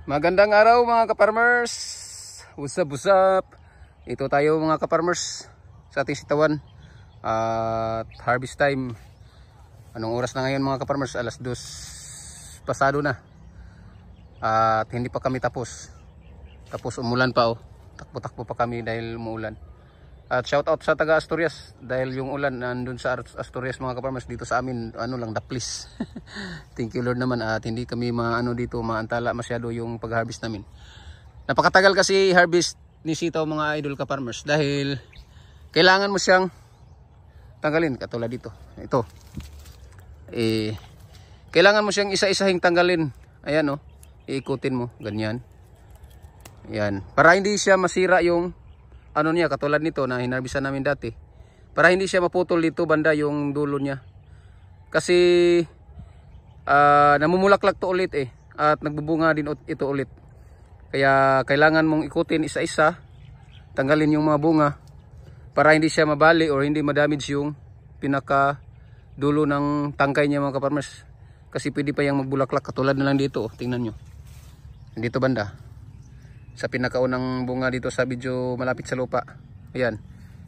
Magandang araw mga kaparmers. What's up? Ito tayo mga kaparmers sa ating sitawan at harvest time. Anong oras na ngayon mga kaparmers? Alas 2 pasado na. At hindi pa kami tapos. Tapos umulan pa oh. Takbo-takbo pa kami dahil umuulan. At shout out sa taga Asturias dahil yung ulan nandun sa Asturias mga kaparmers, dito sa amin ano lang daplis. Thank you Lord naman at hindi kami dito maantala masyado yung pag-harvest namin. Napakatagal kasi harvest ni sitaw mga idol kaparmers dahil kailangan mo siyang tanggalin katulad dito. Ito. Kailangan mo siyang isa-isahing tanggalin. Ayan oh. Iikutin mo ganyan. Ayan. Para hindi siya masira yung ano niya katulad nito na hinarbisan namin dati, para hindi siya maputol dito banda yung dulo niya kasi namumulaklak to ulit at nagbubunga din ito ulit, kaya kailangan mong ikutin isa-isa, tanggalin yung mga bunga para hindi siya mabali or hindi madamage yung pinaka dulo ng tangkay niya mga kaparmers, kasi pwede pa yung magbulaklak katulad na lang dito tingnan nyo dito banda sa pinakaunang bunga dito sa video malapit sa lupa. Ayan.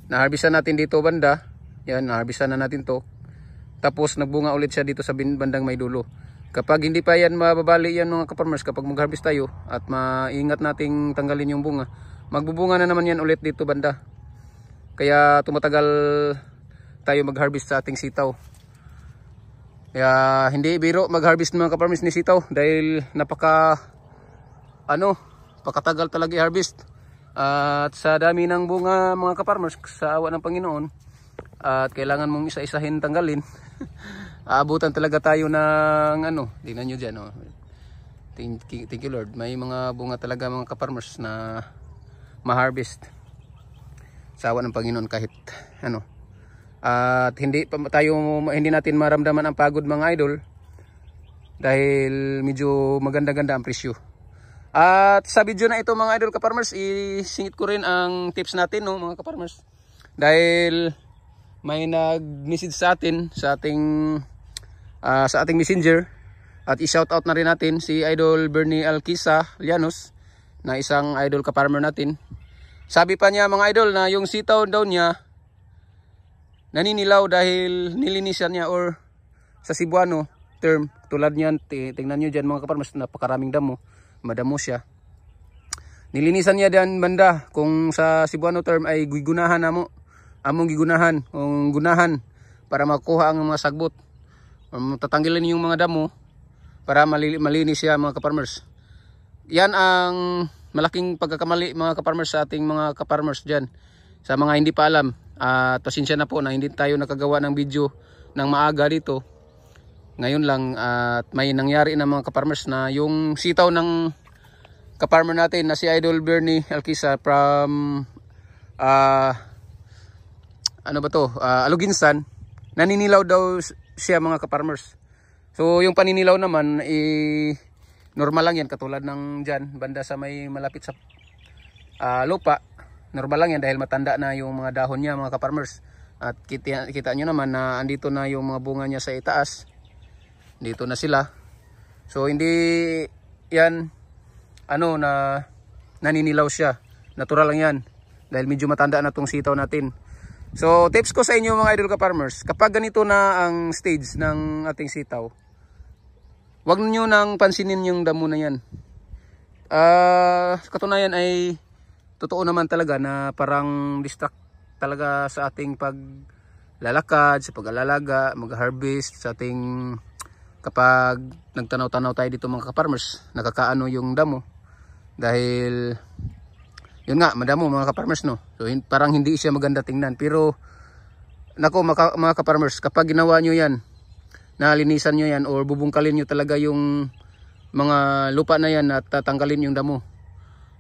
Naharbisan natin dito banda. Ayan, naharbisan na natin to. Tapos nagbunga ulit siya dito sa bandang may dulo. Kapag hindi pa yan mababali yan mga kaparmers, kapag mag-harvest tayo at maingat nating tanggalin yung bunga, magbubunga na naman yan ulit dito banda. Kaya tumatagal tayo mag-harvest sa ating sitaw. Kaya hindi biro mag-harvest mga kaparmers ni sitaw dahil pakatagal talaga i-harvest at sa dami ng bunga mga kaparmers sa awa ng Panginoon at kailangan mong isa-isahin tanggalin. Aabutan talaga tayo ng tingnan nyo dyan thank you Lord, may mga bunga talaga mga kaparmers na ma-harvest sa awa ng Panginoon kahit at hindi natin maramdaman ang pagod mga idol dahil medyo maganda-ganda ang presyo. At sa video na ito mga idol kaparmers, isingit ko rin ang tips natin mga kaparmers. Dahil may nag-message sa atin sa ating messenger at i-shoutout na rin natin si Idol Bernie Alquisa Llanos na isang idol kaparmer natin. Sabi pa niya mga idol na yung sitaw daw niya naninilaw dahil nilinisan niya or sa Cebuano term tulad niyan, tingnan nyo dyan mga kaparmers, napakaraming damo. Madamo siya. Nilinisan niya diyan banda kung sa Cebuano term ay gigunahan among gigunahan kung gunahan para makuha ang mga sagbot. Tatanggalin yung mga damo para malinis siya mga kaparmers. Yan ang malaking pagkakamali mga kaparmers sa ating mga kaparmers diyan. Sa mga hindi pa alam, pasensya na po na hindi tayo nakagawa ng video ng maaga dito. Ngayon lang at may nangyari na mga kaparmers na yung sitaw ng kaparmer natin na si Idol Bernie Alquisa from Aluginsan, naninilaw daw siya mga kaparmers. So yung paninilaw naman normal lang yan katulad ng dyan banda sa may malapit sa lupa. Normal lang yan dahil matanda na yung mga dahon niya mga kaparmers. At kita nyo naman na andito na yung mga bunga niya sa itaas. Dito na sila. So hindi yan na naninilaw siya. Natural lang yan dahil medyo matanda na tong sitaw natin. So tips ko sa inyo mga idol kaparmers, kapag ganito na ang stage ng ating sitaw, wag niyo nang pansinin yung damo na yan. Katunayan ay totoo naman talaga na parang distract talaga sa ating paglalakad, sa pag-alalaga, mag-harvest, sa ating kapag nagtanaw-tanaw tayo dito mga kaparmers, nakakaano yung damo dahil yun nga madamo mga kaparmers so parang hindi siya maganda tingnan. Pero nako mga kaparmers, kapag ginawa nyo yan, nalinisan nyo yan or bubungkalin nyo talaga yung mga lupa na yan at tatanggalin yung damo,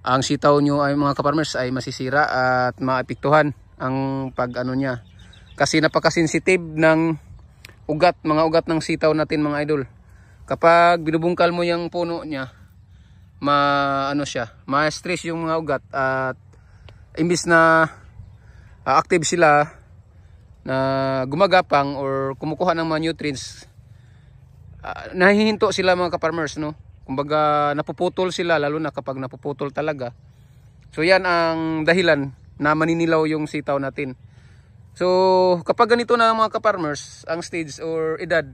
ang sitaw nyo ay mga kaparmers ay masisira at maapektuhan ang niya kasi napakasensitive ng mga ugat ng sitaw natin mga idol. Kapag binubungkal mo yung puno niya, ma-stress yung mga ugat at imbis na active sila na gumagapang or kumukuha ng mga nutrients, nahihinto sila mga kaparmers Kumbaga napuputol sila, lalo na kapag napuputol talaga. So yan ang dahilan na maninilaw yung sitaw natin. So kapag ganito na mga ka-farmers ang stage or edad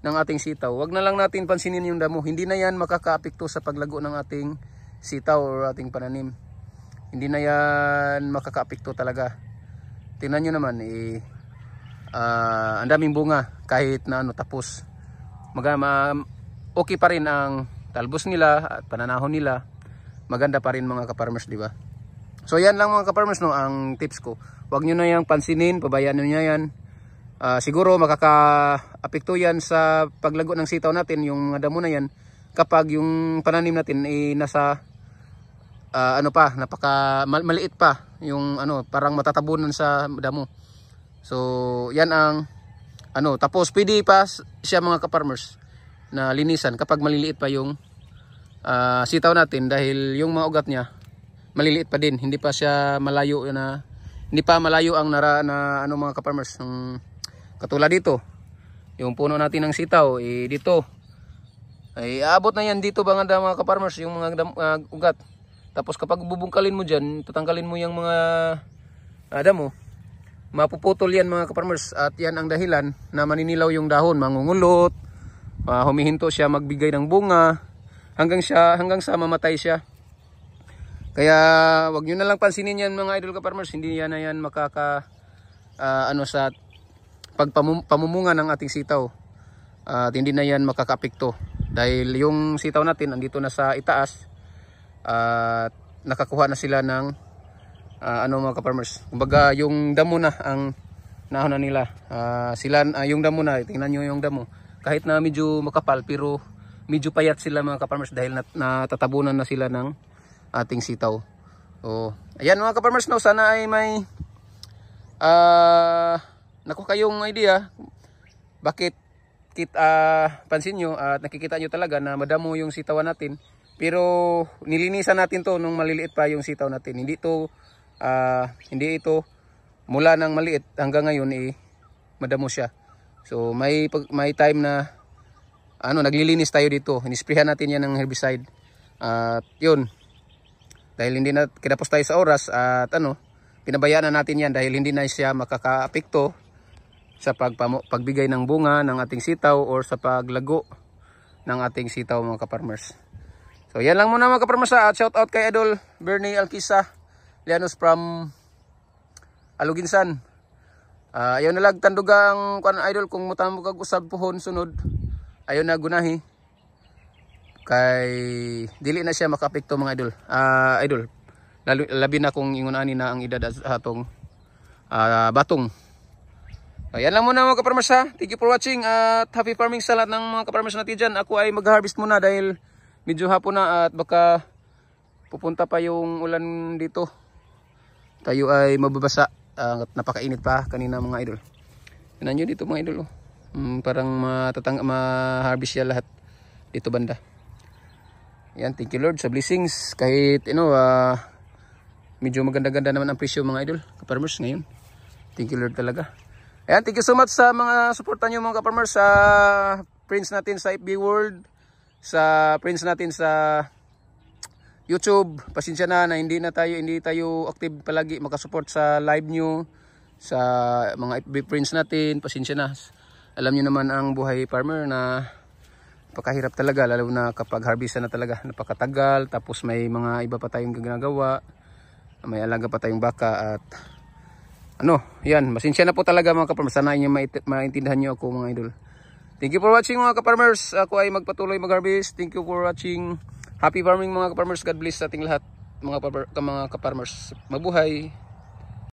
ng ating sitaw, wag na lang natin pansinin yung damo. Hindi na yan makakaapekto sa paglago ng ating sitaw or ating pananim. Hindi na yan makakaapekto talaga. Tingnan nyo naman, ang daming bunga kahit na tapos. Okay pa rin ang talbos nila at pananahon nila. Maganda pa rin mga ka-farmers, di ba? So yan lang mga ka-farmers, no, ang tips ko. Huwag nyo na yung pansinin, pabayaan nyo yan. Siguro makaka-apekto yan sa paglago ng sitaw natin, yung mga damo na yan, kapag yung pananim natin ay nasa maliit pa, yung parang matatabunan sa damo. So yan ang tapos pwede pa siya mga ka-farmers na linisan kapag maliliit pa yung sitaw natin, dahil yung mga ugat niya maliliit pa din, hindi pa siya malayo hindi pa malayo ang mga ka-farmers. Katulad dito, yung puno natin ng sitaw, dito ay aabot na yan dito mga ka-farmers, yung mga ugat. Tapos kapag bubungkalin mo dyan, tatanggalin mo yung mga damo, mapuputol yan mga ka-farmers, at yan ang dahilan na maninilaw yung dahon, mangungulot, humihinto siya magbigay ng bunga hanggang sa mamatay siya. Kaya wag nyo na lang pansinin yan mga idol ka-farmers. Hindi yan na yan sa pagpamumunga ng ating sitaw, at hindi na yan makakaapekto dahil yung sitaw natin andito na sa itaas at nakakuha na sila ng mga ka-farmers. Kumbaga yung damo na ang nauna nila. Yung damo na, tingnan nyo yung damo, kahit na medyo makapal pero medyo payat sila mga ka-farmers dahil natatabunan na sila ng ating sitaw. So ayan mga ka-farmers, no, sana ay may nakuha kayong idea bakit pansin nyo at nakikita nyo talaga na madamo yung sitawan natin, pero nilinisan natin to nung maliliit pa yung sitaw natin. Hindi ito mula ng maliit hanggang ngayon madamo siya. So may time na naglilinis tayo dito, inisprehan natin yan ng herbicide, at yun, dahil hindi na kinapos tayo sa oras at pinabayaan na natin yan dahil hindi na siya makakaapekto sa pagbigay ng bunga ng ating sitaw or sa paglago ng ating sitaw mga ka-farmers. So yan lang muna mga ka-farmers, at shout out kay Idol Bernie Alquisa Llanos from Aluginsan. Ayaw nalag tandugang idol kung mutamo kag usab pohon sunod, ayaw na gunahi kay dili na siya makaapekto mga idol. Idol, labi na kung ingon ani na ang edad atong batong. Ayan lang muna mga ka-farmers, ha. Thank you for watching at happy farming sa lahat ng mga ka-farmers natin dyan. Ako ay mag-harvest muna dahil medyo hapon na at baka pupunta pa yung ulan dito. Tayo ay mababasa at napakainit pa kanina mga idol. Tingnan nyo dito mga idol, parang ma-harvest siya lahat dito banda. Yan, thank you Lord sa blessings. Kahit medyo maganda-ganda naman ang presyo mga idol ka-farmers ngayon. Thank you Lord talaga. Ayan, thank you so much sa mga suporta nyo mga ka-farmers, sa friends natin sa FB World, sa friends natin sa YouTube. Pasensya na hindi tayo active palagi makasupport sa live nyo, sa mga FB friends natin. Pasensya na. Alam nyo naman ang buhay farmer na napakahirap talaga, lalo na kapag harvest na talaga, napakatagal, tapos may mga iba pa tayong ginagawa, may alaga pa tayong baka at yan, pasensya na po talaga mga ka-farmers. Sana inyo maintindihan nyo ako mga idol. Thank you for watching mga ka-farmers. Ako ay magpatuloy mag-harvest. Thank you for watching. Happy farming mga ka-farmers. God bless sa ating lahat mga ka-farmers. Mabuhay.